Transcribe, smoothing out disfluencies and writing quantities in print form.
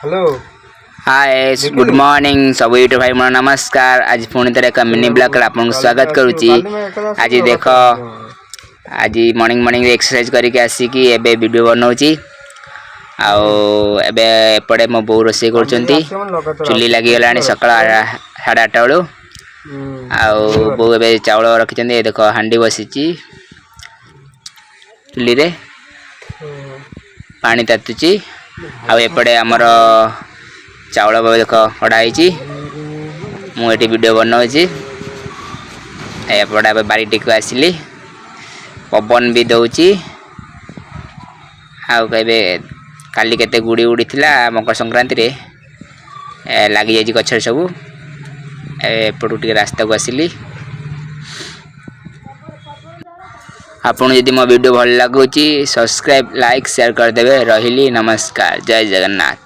Hello hi good morning सब YouTube भाई मोर नमस्कार। आज पुणी थे एक मिनी ब्लॉग आपको स्वागत करुच्ची। आज देख आज मॉर्निंग मॉर्निंग एक्सरसाइज करके आसिकी एबे वीडियो बनाऊँगी। आबे एपटे मो बो रोसे कर चुली लगिगला सका 8:30 बेलू बो ए चाउल रखी देख हांडी बसी चुली रे पानी तातुची। आउपटे आमर चाउल देख कड़ाई मुझे वीडियो बनाऊँगी। एपटे बारीटी को आसिली पवन भी दौची। आबे काली केते गुड़ी उड़ी थिला मकर संक्रांति रे लगी जाइए गचर सब। एपटू टे रास्ता को आसिली। आपन यदि मो वीडियो भल लगुच सब्सक्राइब लाइक शेयर करदे। रही नमस्कार जय जगन्नाथ।